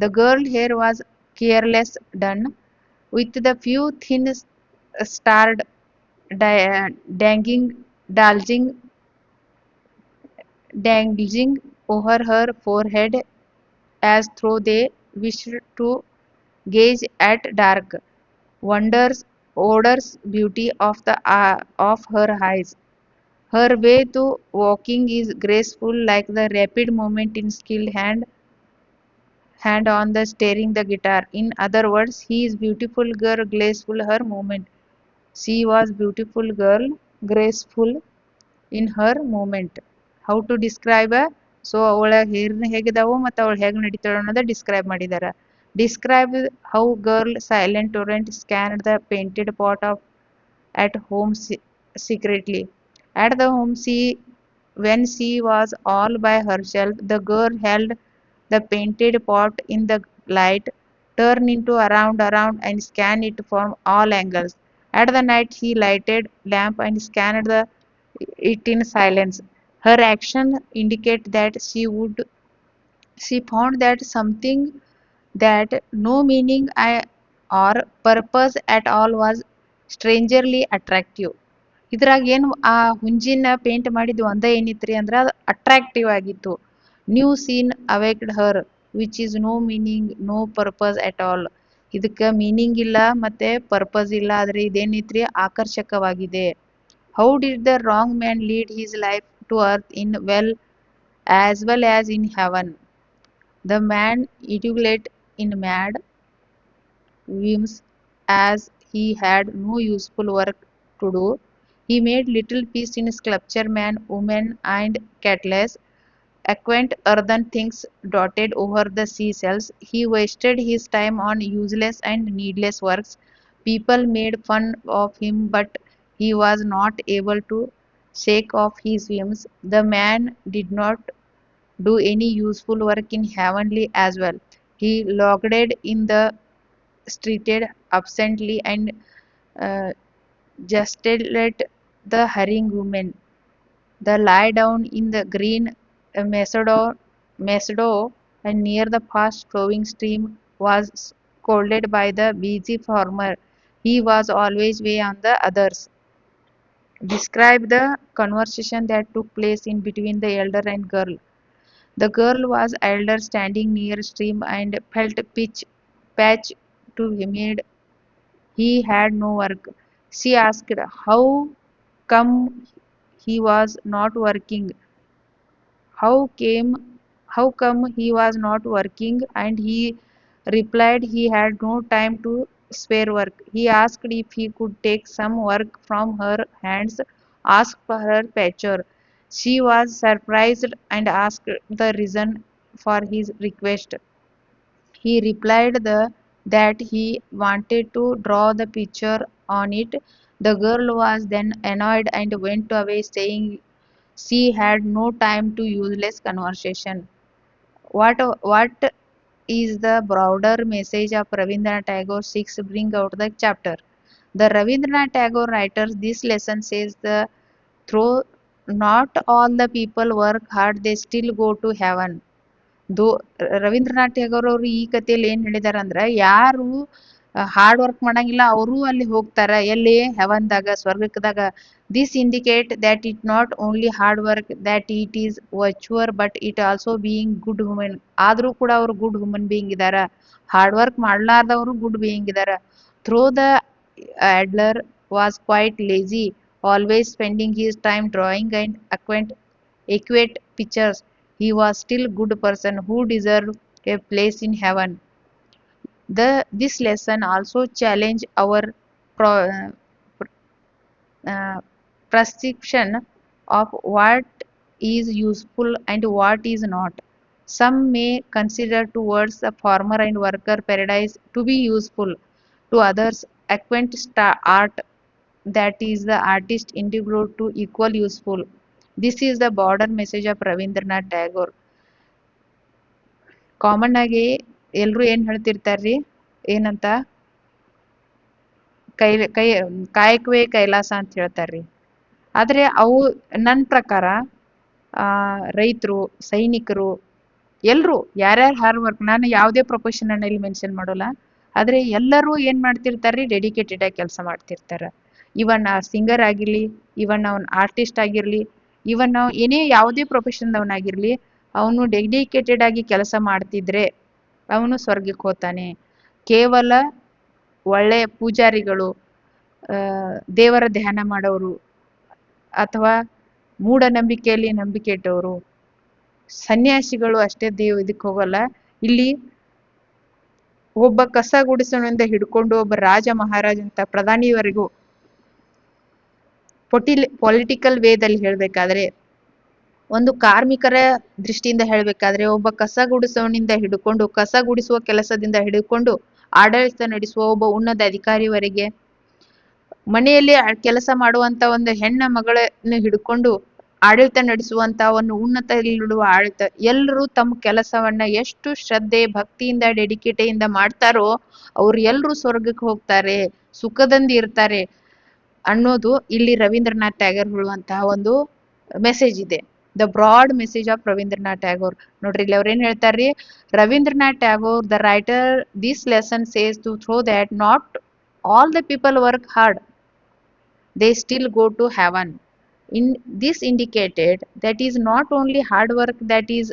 The girl hair was careless done, with the few thin starred dangling, dangling, dangling over her forehead as though they wished to gaze at dark wonders, odors, beauty of her eyes. Her way to walking is graceful like the rapid movement in skilled hand on the steering the guitar. In other words, he is beautiful girl, graceful her movement. She was beautiful girl, graceful in her movement. How to describe a so ಅವಳ ಹೇರ್ನ ಹೇಗಿದಾವು ಮತ್ತು ಅವಳು ಹೇಗೆ ನಡೀತಾಳೆ ಅನ್ನೋದ describe ಮಾಡಿದಾರ. Describe how girl silent Torrent scanned the painted pot of at home secretly. At the home, when she was all by herself, the girl held the painted pot in the light, turned it around and scanned it from all angles. At the night, he lighted lamp and scanned it in silence. Her action indicate that she found that something that no meaning or purpose at all was strangely attractive. ಇದ್ರಾಗ ಏನು ಆ ಹುಂಜಿನ paint ಮಾಡಿದ್ದು ಒಂದ ಏನಿತ್ರಿ ಅಂದ್ರ ಅದು attractive ಆಗಿತ್ತು. New scene awaked her which is no meaning no purpose at all. ಇದಕ್ಕ meaning ಇಲ್ಲ ಮತ್ತೆ ಪರ್ಪಸ್ ಇಲ್ಲ, ಆದ್ರೆ ಇದೇನಿತ್ರಿ ಆಕರ್ಷಕವಾಗಿದೆ. How did the wrong man lead his life to earth in well as in heaven? The man ejaculate in mad whims as he had no useful work to do. He made little peace in sculpture, man, woman, and catless, quaint earthen things dotted over the seashells. He wasted his time on useless and needless works. People made fun of him, but he was not able to shake off his whims. The man did not do any useful work in heavenly as well. He logged in the streeted absently and uh, gesticulated the hurrying women. The lie down in the green meadow and near the fast flowing stream was scolded by the busy farmer. He was always way on the others. Describe the conversation that took place in between the elder and girl. The girl was elder standing near stream and felt patch to made he had no work. She asked how come he was not working. How came how come he was not working? And he replied he had no time to spare work. He asked if he could take some work from her hands, asked for her picture. She was surprised and asked the reason for his request. He replied that he wanted to draw the picture on it. The girl was then annoyed and went away saying she had no time to useless conversation. What is the broader message of Rabindranath Tagore seeks to bring out the chapter? The Rabindranath Tagore writers this lesson says the though not all the people work hard, they still go to heaven. ದೋ ರವೀಂದ್ರನಾಥ್ ಟ್ಯಾಗೋರ್ ಅವರು ಈ ಕಥೆಯಲ್ಲಿ ಏನ್ ಹೇಳಿದಾರ ಅಂದ್ರ ಯಾರು hard work ಮಾಡಂಗಿಲ್ಲ ಅವರು ಅಲ್ಲಿ ಹೋಗ್ತಾರ ಎಲ್ಲಿ ಹೆವನ್ದಾಗ ಸ್ವರ್ಗದಾಗ. This indicate that it not only hard work that it is ವರ್ಚುವರ್ but it also being good human. ಆದ್ರೂ ಕೂಡ ಅವರು ಗುಡ್ ಹ್ಯೂಮನ್ ಬೀಯಿಂಗ್ ಇದಾರ. ಹಾರ್ಡ್ ವರ್ಕ್ ಮಾಡ್ಲಾರ್ದವರು ಗುಡ್ ಬೀಯಿಂಗ್ ಇದಾರ. Through the idler was quite lazy, always spending his time drawing and equate pictures. He was still good person who deserved a place in heaven. This lesson also challenge our pro, uh, perception of what is useful and what is not. Some may consider towards the farmer and worker paradise to be useful. To others, acquaint art that is the artist integral to equal useful. This is the border message of Rabindranath Tagore. Common ಆಗಿ ಎಲ್ರು ಏನ್ ಹೇಳ್ತಿರ್ತಾರ್ರಿ, ಏನಂತ, ಕೈ ಕೈ ಕಾಯಕವೇ ಕೈಲಾಸ ಅಂತ ಹೇಳ್ತಾರ್ರಿ. ಆದ್ರೆ ಅವು ನನ್ನ ಪ್ರಕಾರ ರೈತರು, ಸೈನಿಕರು, ಎಲ್ರು ಯಾರ್ಯಾರು ಹಾರ್ಡ್ ವರ್ಕ್, ನಾನು ಯಾವುದೇ ಪ್ರೊಫೆಷನ್ ಅನ್ನ ಇಲ್ಲಿ ಮೆನ್ಷನ್ ಮಾಡೋಲ್ಲ, ಆದ್ರೆ ಎಲ್ಲರೂ ಏನ್ ಮಾಡ್ತಿರ್ತಾರ್ರಿ, ಡೆಡಿಕೇಟೆಡ್ ಆಗಿ ಕೆಲಸ ಮಾಡ್ತಿರ್ತಾರ. ಇವನ್ ಆ ಸಿಂಗರ್ ಆಗಿರ್ಲಿ, ಇವನ್ ಅವನ್ ಆರ್ಟಿಸ್ಟ್ ಆಗಿರ್ಲಿ, ಇವನ್ ನಾವು ಏನೇ ಯಾವುದೇ ಪ್ರೊಫೆಷನ್ ಅವನಾಗಿರ್ಲಿ, ಅವನು ಡೆಡಿಕೇಟೆಡ್ ಆಗಿ ಕೆಲಸ ಮಾಡ್ತಿದ್ರೆ ಅವನು ಸ್ವರ್ಗಕ್ಕೆ ಹೋಗ್ತಾನೆ. ಕೇವಲ ಒಳ್ಳೆ ಪೂಜಾರಿಗಳು, ದೇವರ ಧ್ಯಾನ ಮಾಡೋರು, ಅಥವಾ ಮೂಢನಂಬಿಕೆಯಲ್ಲಿ ನಂಬಿಕೆ ಇಟ್ಟವರು, ಸನ್ಯಾಸಿಗಳು ಅಷ್ಟೇ ಇದಕ್ಕೆ ಹೋಗಲ್ಲ. ಇಲ್ಲಿ ಒಬ್ಬ ಕಸ ಗುಡಿಸೋನಿಂದ ಹಿಡ್ಕೊಂಡು ಒಬ್ಬ ರಾಜ ಮಹಾರಾಜ ಅಂತ ಪ್ರಧಾನಿಯವರೆಗೂ ಪೊಲಿಟಿಕಲ್ ವೇದಲ್ಲಿ ಹೇಳ್ಬೇಕಾದ್ರೆ, ಒಂದು ಕಾರ್ಮಿಕರ ದೃಷ್ಟಿಯಿಂದ ಹೇಳ್ಬೇಕಾದ್ರೆ, ಒಬ್ಬ ಕಸ ಗುಡಿಸೋನಿಂದ ಹಿಡ್ಕೊಂಡು, ಕಸ ಗುಡಿಸುವ ಕೆಲಸದಿಂದ ಹಿಡ್ಕೊಂಡು ಆಡಳಿತ ನಡೆಸುವ ಒಬ್ಬ ಉನ್ನತ ಅಧಿಕಾರಿವರೆಗೆ, ಮನೆಯಲ್ಲಿ ಕೆಲಸ ಮಾಡುವಂತ ಒಂದು ಹೆಣ್ಣ ಮಗಳನ್ನು ಹಿಡ್ಕೊಂಡು ಆಡಳಿತ ನಡೆಸುವಂತ ಒಂದು ಉನ್ನತದಲ್ಲಿರುವ ಆಡಳಿತ, ಎಲ್ಲರೂ ತಮ್ಮ ಕೆಲಸವನ್ನ ಎಷ್ಟು ಶ್ರದ್ಧೆ ಭಕ್ತಿಯಿಂದ ಡೆಡಿಕೇಟಿಂದ ಮಾಡ್ತಾರೋ ಅವ್ರು ಎಲ್ರು ಸ್ವರ್ಗಕ್ಕೆ ಹೋಗ್ತಾರೆ, ಸುಖದಿಂದ ಇರ್ತಾರೆ ಅನ್ನೋದು ಇಲ್ಲಿ ರವೀಂದ್ರನಾಥ್ ಟ್ಯಾಗೋರ್ ಹೇಳುವಂತಹ ಒಂದು ಮೆಸೇಜ್ ಇದೆ. The broad message of Rabindranath Tagore. ನೋಡ್ರಿ ಇಲ್ಲಿ ಅವ್ರೇನ್ ಹೇಳ್ತಾರ್ರಿ, Rabindranath Tagore the writer this lesson says to through that not all the people work hard, they still go to heaven. In this indicated that is not only hard work that is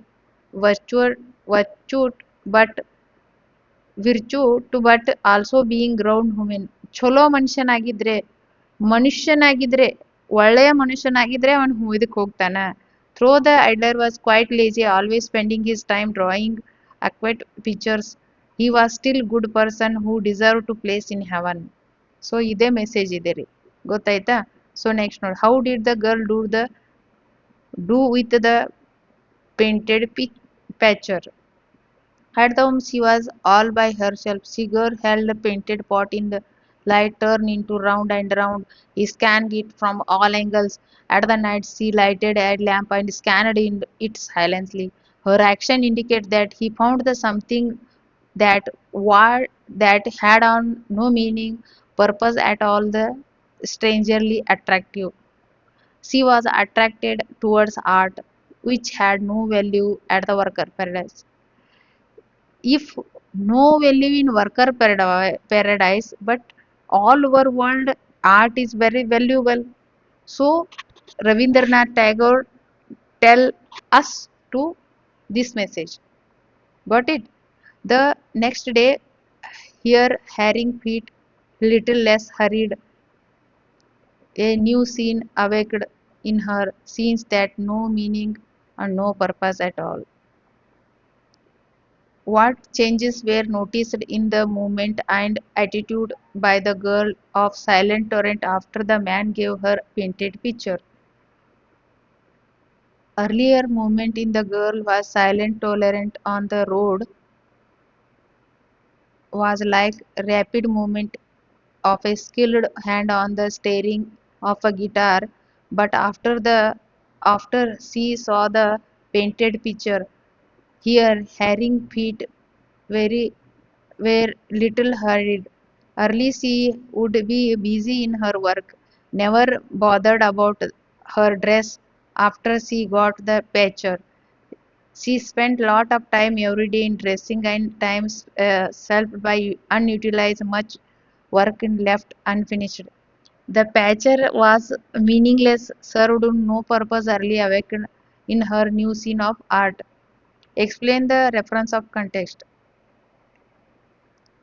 virtue but virtue to but also being ground human. ಚಲೋ ಮನುಷ್ಯನಾಗಿದ್ರೆ ಒಳ್ಳೆಯ ಮನುಷ್ಯನಾಗಿದ್ರೆ ಅವನು ಇದಕ್ಕೆ ಹೋಗ್ತಾನ. Through the idler was quite lazy, always spending his time drawing quaint pictures, he was still good person who deserved to place in heaven. So ಇದೇ message ಇದೆ ರೀ, ಗೊತ್ತಾಯ್ತಾ? So next ನೋಡಿ, how did the girl do with the painted patcher. At the home she was all by herself. She girl held the painted pot in the light, turned into round and round. He scanned it from all angles. At the night she lighted a lamp and scanned it silently. Her action indicates that he found the something that that had on no meaning, purpose at all, the strangely attractive. She was attracted towards art, which had no value at the worker paradise. If no value in worker paradise, but all over world art is very valuable. So Ravindranath Tagore tell us to this message. Got it? The next day, here herring feet little less hurried, a new scene awakened in her, scenes that no meaning and no purpose at all. What changes were noticed in the movement and attitude by the girl of silent torrent after the man gave her painted picture? Earlier movement in the girl was silent tolerant on the road, was like rapid movement of a skilled hand on the steering of a guitar, but after she saw the painted picture, here herring feet very were little hurried. Early she would be busy in her work, never bothered about her dress. After she got the picture, she spent lot of time every day in dressing, and time served by unutilized, much work left unfinished. The picture was meaningless, served no purpose, early awakened in her new scene of art. Explain the reference of context.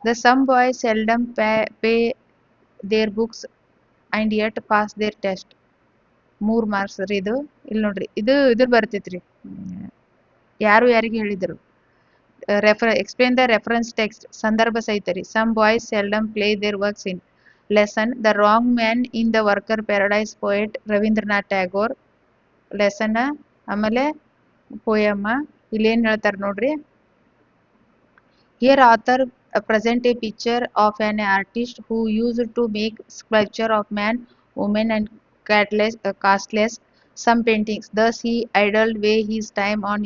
The some boys seldom pay their books and yet pass their test. 3 marks ರೀ ಇದು. ಇಲ್ಲಿ ನೋಡ್ರಿ, ಇದು ಬರ್ತೈತ್ರಿ. ಯಾರು ಯಾರಿಗೆ ಹೇಳಿದ್ರು? Explain the reference text. ಸಂದರ್ಭ ಸಹಿತ ರೀ. Some boys seldom play their works in. Lesson, the wrong man in the worker paradise, poet Rabindranath Tagore. Lesson ಆಮೇಲೆ ಪೋಯಮ್ಮ. ಇಲ್ಲಿ ಏನ್ ಹೇಳ್ತಾರ ನೋಡ್ರಿ. Here author present a picture of an artist who used to make sculpture of man, woman and castless some paintings. Thus, he idled away his time on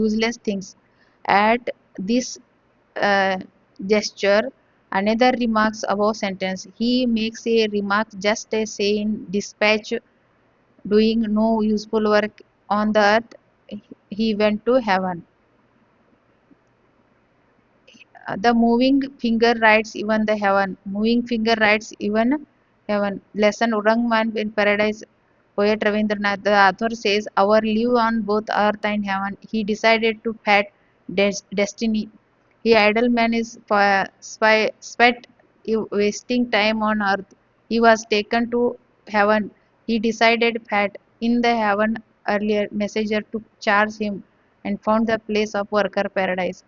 useless things. At this uh, gesture, another remarks above sentence. He makes a remark just as say in dispatch, doing no useful work on the earth. He went to heaven. The moving finger writes even the heaven. Moving finger writes even heaven. Lesson Urangman in Paradise. Poet Ravindranath, the author says, our live on both earth and heaven. He decided to pat destiny. He idle man is sweat wasting time on earth. He was taken to heaven. He decided pat in the heaven earlier messenger to charge him and found the place of worker paradise.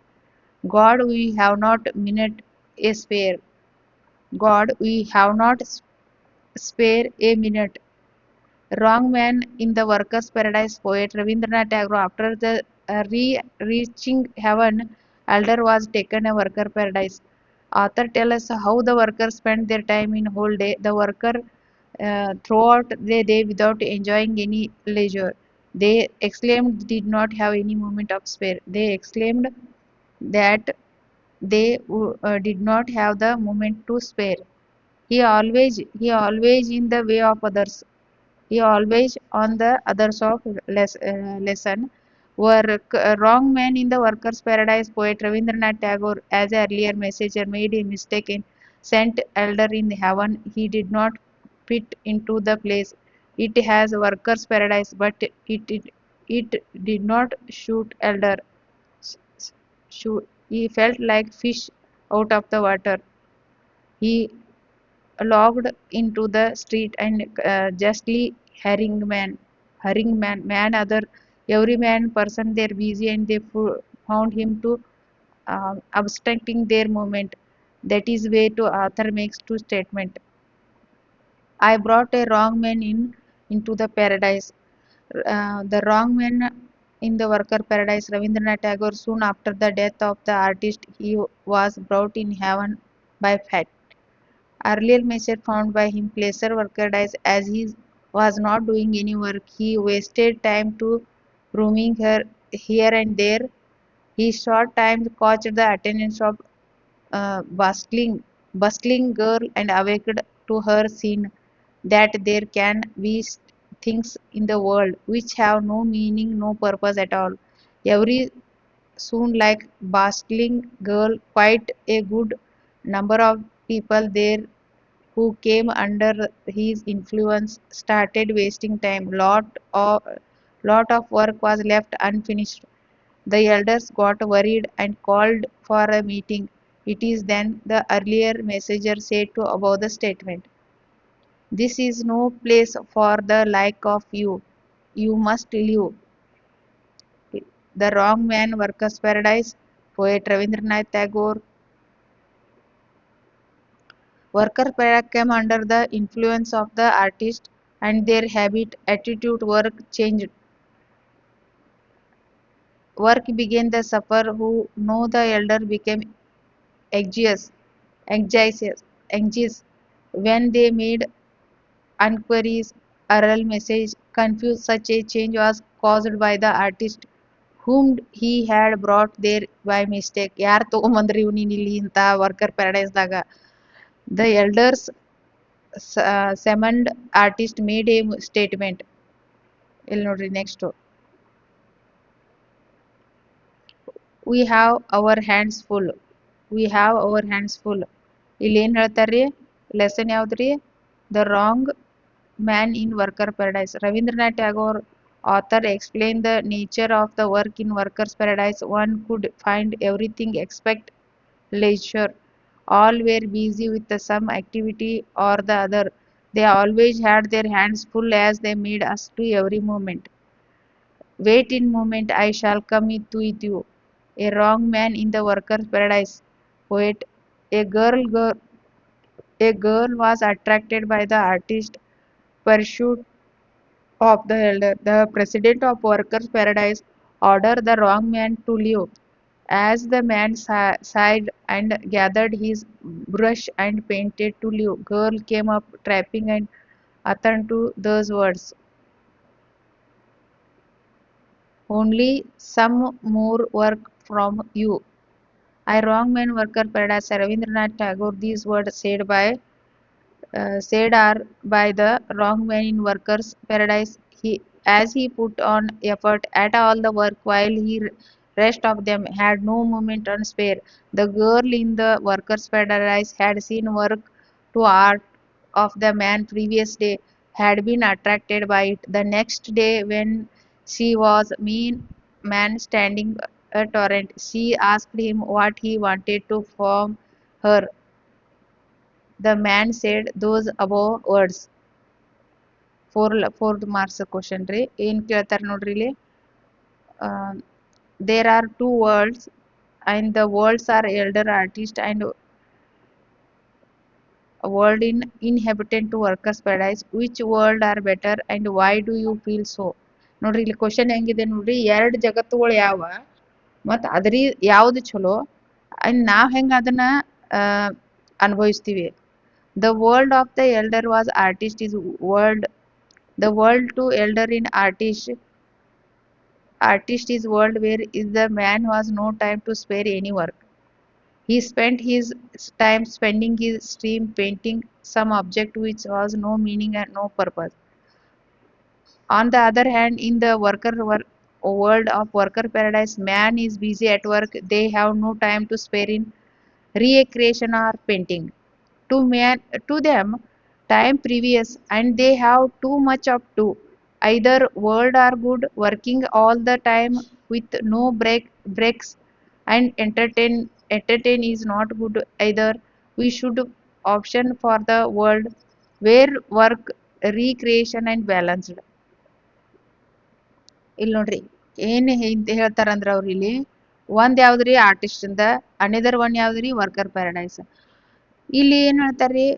God, we have not minute a spare. God, we have not spare a minute. Wrong man in the workers' paradise poet Rabindranath Tagore. After the reaching heaven, elder was taken a worker paradise. Author tells us how the workers spend their time in whole day. The worker throughout the day without enjoying any leisure. They exclaimed did not have any moment of spare. They exclaimed that they did not have the moment to spare. He always in the way of others. He always on the others of lesson. Work, wrong man in the workers' paradise poet Rabindranath Tagore, as earlier messenger, made a mistake in sent elder in heaven. He did not fit into the place. It has workers' paradise, but it did not shoot elder. Shoot. He felt like fish out of the water. He logged into the street and justly hurrying man, other every man person they're busy and they found him to obstructing their movement. That is way to author makes two statement. I brought a wrong man into the paradise. The wrong man in the worker paradise. Rabindranath Tagore, soon after the death of the artist, he was brought in heaven by fate. Earlier method found by him placer worker dies as he was not doing any work. He wasted time to roaming here and there. He short time caught the attendance of bustling girl and awaked to her scene that there can be things in the world which have no meaning, no purpose at all. Every soon like bustling girl, quite a good number of people there who came under his influence started wasting time. Lot of work was left unfinished. The elders got worried and called for a meeting. It is then the earlier messenger said to above the statement. This is no place for the like of you. You must leave. The wrong man workers paradise. Poet Ravindranath Tagore. Worker came under the influence of the artist and their habit, attitude, work changed. Work began the suffer who know the elder became anxious, anxious when they made inquiries, oral message, confused such a change was caused by the artist whom he had brought there by mistake. ಯಾರು ತಗೊಂಬಂದ್ರಿ ಇವ್ನಿನ್ ಇಲ್ಲಿ ಇಂತ worker ಪ್ಯಾರಡೈಸ್ದಾಗ the elders summoned artist made a statement. ಇಲ್ಲಿ ನೋಡ್ರಿ next we have our hands full. We have our hands full. ಇಲ್ಲಿ ಏನ್ ಹೇಳ್ತಾರ್ರಿ lesson ಯಾವ್ದ್ರಿ the wrong man in worker paradise. Rabindranath Tagore author explained the nature of the work in workers paradise. One could find everything except leisure. All were busy with some activity or the other. They always had their hands full as they made us to every moment. Wait in moment, I shall come with you. A wrong man in the workers' paradise. Poet. A girl was attracted by the artist pursuit of the elder. The president of workers' paradise ordered the wrong man to leave. As the man sighed and gathered his brush and painted to leave, girl came up trapping and uttered to those words. only some more work from you. I wrong man worker paradise. Rabindranath Tagore. These words said are by the wrong man in workers' paradise. As he put on effort at all the work, while he rest of them had no moment on spare. The girl in the workers' paradise had seen work to art of the man previous day, had been attracted by it. The next day, when she was mean man standing a torrent, she asked him what he wanted to from her. The man said those above words. Fourth marks question ರೀ ಏನ್ ಕೇಳ್ತಾರ ನೋಡ್ರಿ ಇಲ್ಲಿ there are two worlds and the worlds are elder artist and world in inhabitant to workers paradise which world are better and why do you feel so ನೋಡ್ರಿ ಇಲ್ಲಿ question ಹೆಂಗಿದೆ ನೋಡ್ರಿ ಎರಡು ಜಗತ್ತುಗಳು ಯಾವ ಮತ್ ಅದ್ರಿ ಯಾವ್ದು ಚಲೋ ಅಂಡ್ ನಾವ್ ಹೆಂಗ ಅದನ್ನ ಅನುಭವಿಸ್ತೀವಿ the world of the elder was artist is world the world to elder in artist is world where is the man who has no time to spare any work. He spent his time spending his stream painting some object which was no meaning and no purpose. On the other hand, in the world of worker paradise, man is busy at work. They have no time to spare in recreation or painting. To them, time previous and they have too much of two. Either world are good, working all the time with no breaks, and entertain is not good either. We should option for the world where work, recreation and balanced. ಇಲ್ಲಿ ನೋಡ್ರಿ ಏನ್ ಹೇಳ್ತಾರಂದ್ರ ಅವ್ರ ಇಲ್ಲಿ ಒಂದ್ ಯಾವ್ದ್ರಿ artist ಇಂದ another one ಯಾವ್ದ್ರಿ worker paradise ಇಲ್ಲಿ ಏನ್ ಹೇಳ್ತಾರ್ರಿ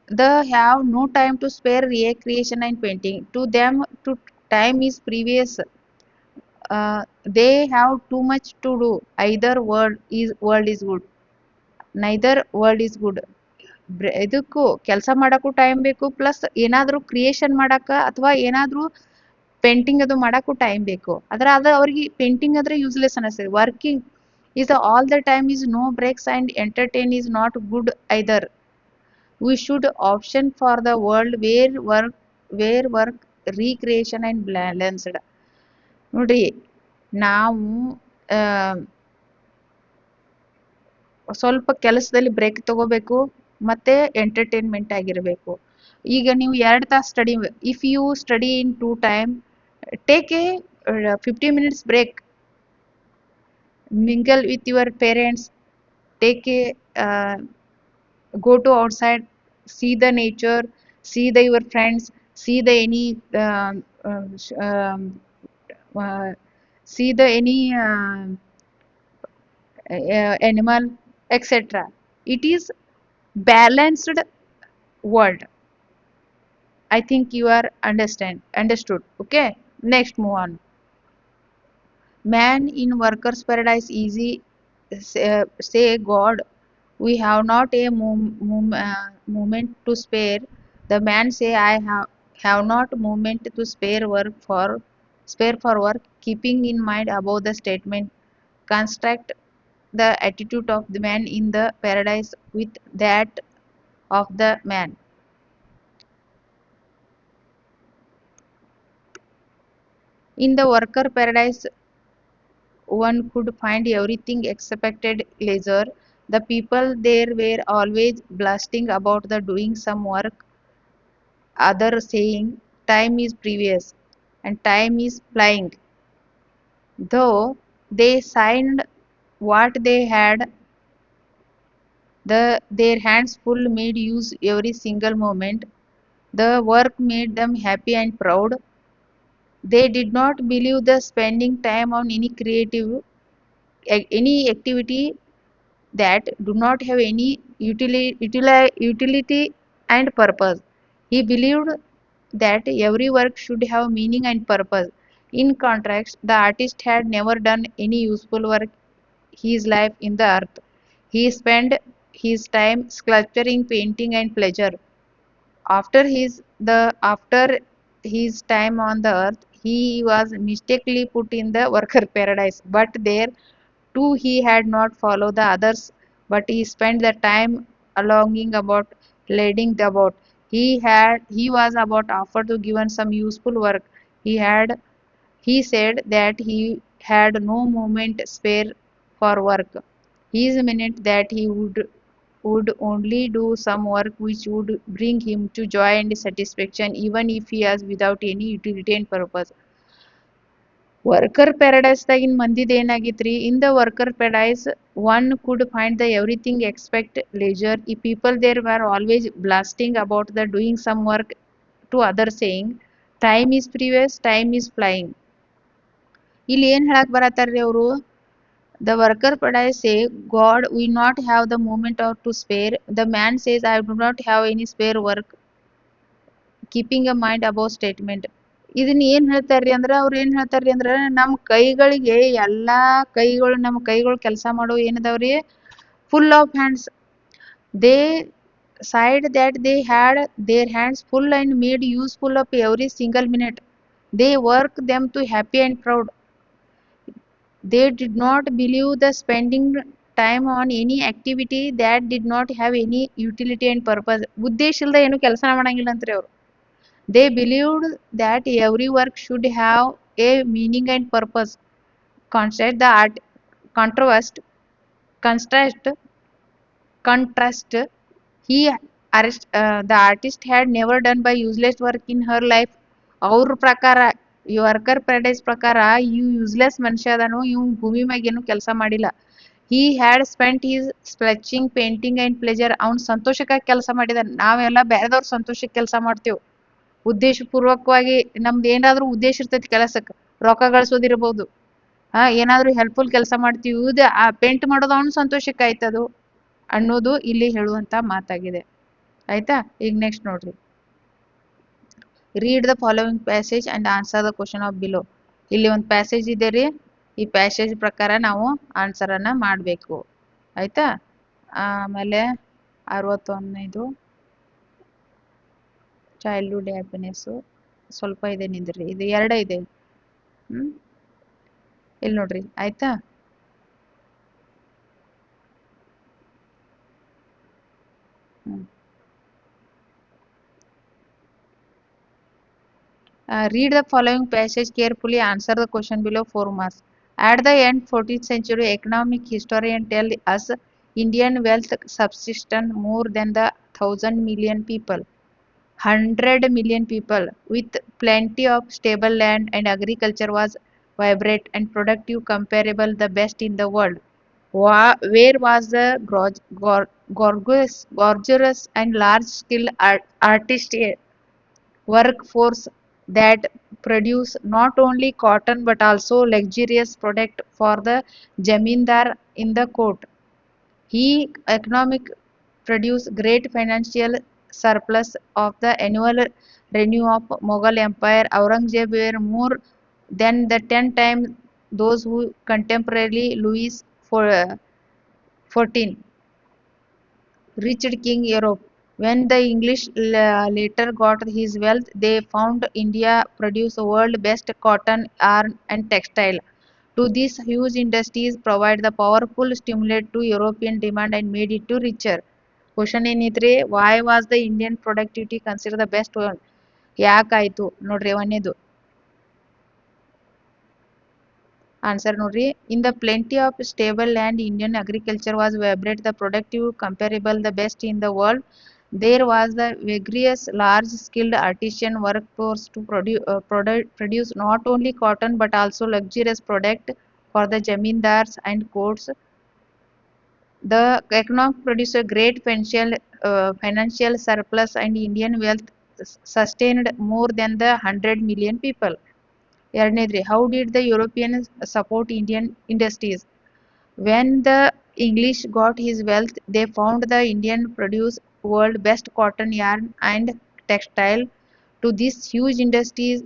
the have no time to spare recreation and painting. To them, to time is previous. They have too much to do. Either world is good. Neither world is good. ಇದಕ್ಕೂ ಕೆಲಸ ಮಾಡಕ್ಕೂ time ಬೇಕು plus ಏನಾದ್ರೂ creation ಮಾಡಕ್ಕ ಅಥವಾ ಏನಾದ್ರೂ painting ಅದು ಮಾಡಕ್ಕೂ ಟೈಮ್ ಬೇಕು ಅದು ಅವ್ರಿಗೆ ಪೇಂಟಿಂಗ್ ಆದ್ರೆ ಯೂಸ್ಲೆಸ್ ಅನಿಸ್ತದೆ working is all the time is no breaks and entertain is not good either. We should option for the world where work recreation and balanced ನೋಡ್ರಿ ನಾವು ಆ, ಸ್ವಲ್ಪ ಕೆಲಸದಲ್ಲಿ ಬ್ರೇಕ್ ತಗೋಬೇಕು ಮತ್ತೆ ಎಂಟರ್ಟೈನ್ಮೆಂಟ್ ಆಗಿರಬೇಕು ಈಗ ನೀವು 2 ತಾಸು study if you study in two time take a 50 minutes break mingle with your parents take a go to outside see the nature see your friends see the any uh, see the any animal etc it is balanced world. I think you are understood. Okay, next move on. Man in workers paradise easy say God we have not a moment to spare. The man say I have not moment to spare for work. Keeping in mind above the statement, construct the attitude of the man in the paradise with that of the man. In the worker paradise, one could find everything expected leisure. The people there were always blasting about the doing some work, other saying time is previous and time is flying. Though they signed what they had, their hands full made use every single moment. The work made them happy and proud. They did not believe the spending time on any activity that do not have any utility and purpose. He believed that every work should have meaning and purpose. In contrast, the artist had never done any useful work his life in the earth. He spent his time sculpturing, painting, and pleasure. After his time on the earth, he was mistakenly put in the worker paradise. But there too he had not followed the others, but he spent the time longing about leading the about. He was about offered to given some useful work. He said that he had no moment spare for work. He meant that he would only do some work which would bring him to joy and satisfaction, even if he was without any utility and purpose. Worker paradise in ಮಂದಿದ ಏನಾಗಿತ್ರಿ in the worker paradise one could find the everything except leisure. The people there were always blasting about the doing some work to others, saying time is precious, time is flying. ಇಲ್ಲಿ ಏನ್ ಹೇಳಕ್ ಬರತ್ತಾರ್ರಿ ಅವರು? The worker paradise say, God, we not have the moment or to spare. The man says, I do not have any spare work. Keeping a mind above statement. ಇದನ್ನ ಏನ್ ಹೇಳ್ತಾರ್ರಿ ಅಂದ್ರ ಅವ್ರ ಏನ್ ಹೇಳ್ತಾರ್ರಿ ಅಂದ್ರ ನಮ್ ಕೈಗಳಿಗೆ ಎಲ್ಲಾ ಕೈಗಳು ನಮ್ಮ ಕೈಗಳು ಕೆಲಸ ಮಾಡೋ ಏನದಾವ್ರಿ full of hands. They side that they had their hands full and made useful of every single minute. They work them to happy and proud. They did not believe the spending time on any activity that did not have any utility and purpose. ಉದ್ದೇಶ ಇಲ್ದ ಏನು ಕೆಲಸ ಮಾಡಂಗಿಲ್ಲ ಅಂತ್ರಿ ಅವ್ರು. They believed that every work should have a meaning and purpose. Contrast the art, contrast, contrast, contrast. He the artist had never done by useless work in her life. ಅವ್ರ ಪ್ರಕಾರ ಈ worker paradise ಪ್ರಕಾರ ಇವ್ useless ಮನುಷ್ಯ ಅದಾನು, ಇವ್ ಭೂಮಿ ಮ್ಯಾಗ ಏನು ಕೆಲಸ ಮಾಡಿಲ್ಲ. He had spent his stretching painting and pleasure. ಅವ್ನ ಸಂತೋಷಕ್ಕಾಗಿ ಕೆಲಸ ಮಾಡಿದ. ನಾವೆಲ್ಲ ಬೇರೆದವ್ರ ಸಂತೋಷಕ್ಕೆ ಕೆಲಸ ಮಾಡ್ತೇವೆ. ಉದ್ದೇಶಪೂರ್ವಕವಾಗಿ ನಮ್ದು ಏನಾದ್ರೂ ಉದ್ದೇಶ ಇರ್ತೈತಿ ಕೆಲಸಕ್ಕೆ, ರೊಕ್ಕ ಗಳಿಸೋದಿರ್ಬೋದು, ಏನಾದ್ರೂ ಹೆಲ್ಪ್ಫುಲ್ ಕೆಲಸ ಮಾಡ್ತೀವಿ, ಇದು ಆ ಪೇಂಟ್ ಮಾಡೋದು ಅವ್ನ ಸಂತೋಷಕ್ಕೆ ಆಯ್ತದು ಅನ್ನೋದು ಇಲ್ಲಿ ಹೇಳುವಂತ ಮಾತಾಗಿದೆ. ಆಯ್ತಾ? ಈಗ ನೆಕ್ಸ್ಟ್ ನೋಡ್ರಿ. Read the following passage and answer the question of below. ಇಲ್ಲಿ ಒಂದು ಪ್ಯಾಸೇಜ್ ಇದೆ ರೀ. ಈ ಪ್ಯಾಸೇಜ್ ಪ್ರಕಾರ ನಾವು ಆನ್ಸರ್ ಅನ್ನ ಮಾಡಬೇಕು. ಆಯ್ತಾ? ಆಮೇಲೆ 61ನೇದು ಚೈಲ್ಡ್ಹುಡ್ ಹ್ಯಾಪಿನೆಸ್ ಸ್ವಲ್ಪ ಇದೆ ನಿಂದ್ರಿ, ಇದು 2 ಇದೆ. ಇಲ್ಲಿ ನೋಡ್ರಿ. ಆಯ್ತಾ? Read the following passage carefully. Answer the question below. 4 marks. At the end 14th century, economic historian tell us Indian wealth subsisted more than the 1,000,000,000 people. 100,000,000 people with plenty of stable land and agriculture was vibrant and productive, comparable the best in the world. Where was the gorgeous and large-scale artist workforce that produce not only cotton but also luxurious product for the jamindar in the court? He economic produce great financial surplus of the annual revenue of Mughal Empire. Aurangzeb were more than the 10 times those who contemporarily Louis XIV reached King Europe. When the English later got his wealth, they found India produce world best cotton, yarn and textile. To these huge industries provide the powerful stimulate to European demand and made it to richer. Question ಏನೈತ್ರಿ? Why was the Indian productivity considered the best one? ಯಾಕಾಯ್ತು ನೋಡ್ರಿ ಒಂದೇದು answer ನೋಡ್ರಿ. In the plenty of stable land, Indian agriculture was vibrant, the productive, comparable, the best in the world. There was the vigorous, large-skilled artisan workforce to produce not only cotton but also luxurious product for the jamindars and courts. The economic produced a great financial surplus and Indian wealth sustained more than the 100,000,000 people. ಎರಡನೇದ್ರಿ, how did the Europeans support Indian industries? When the English got his wealth, they found the Indian produce world best cotton, yarn and textile. To these huge industries,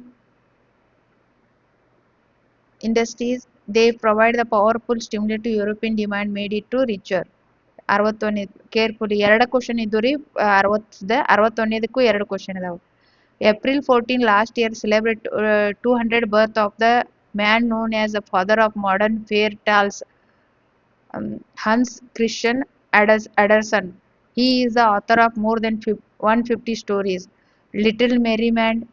they provide the powerful stimulate to European demand, made it to richer. 61 carefully 2 question ಇದ್ದು ರೀ. 61ನೇದಕ್ಕೂ 2 question ಇದಾವೆ. April 14 last year celebrated 200 birth of the man known as the father of modern fairy tales, Hans Christian Andersen. He is the author of more than 150 stories. Little Merryman,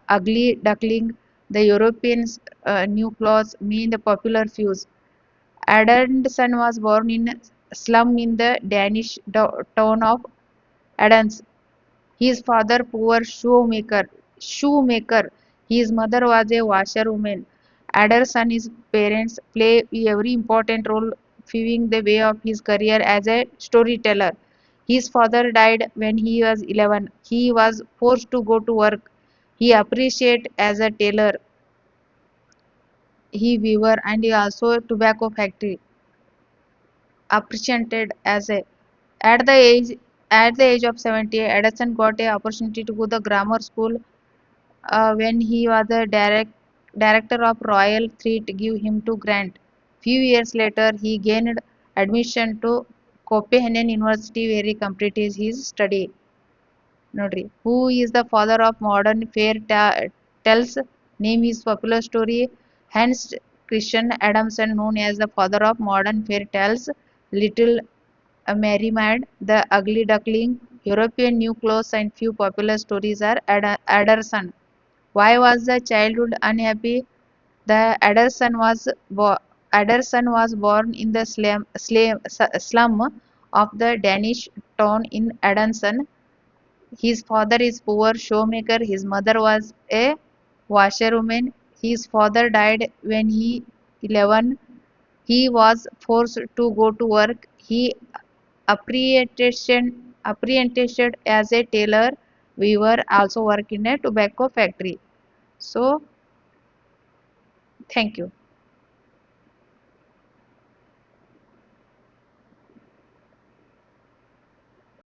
Ugly Duckling, the Europeans' New Clothes, mean the popular fuse. Andersen was born in slum in the Danish town of Adens. His father poor shoemaker. His mother was a washerwoman. Anderson's parents play a very important role paving the way of his career as a storyteller. His father died when he was 11. He was forced to go to work. He appreciated as a tailor, he weaver, and he also a tobacco factory. Appreciated as a at the age at the age of 70, Edison got a opportunity to go to the grammar school when he was the director of Royal Threat give him to Grant. Few years later, he gained admission to Copenhagen University where he completed his study. Nodri, who is the father of modern tales? Name his popular story Hans Christian Adamson, known as the father of modern fairy tales. Little Merrymaid, The Ugly Duckling, European New Clothes, and few popular stories are Adderson. Why was the childhood unhappy? The Adderson was born in the slum of the Danish town in Adamson. His father is poor shoemaker. His mother was a washerwoman. His father died when he 11. He was forced to go to work. He apprenticed as a tailor, weaver, also worked in a tobacco factory. So, thank you.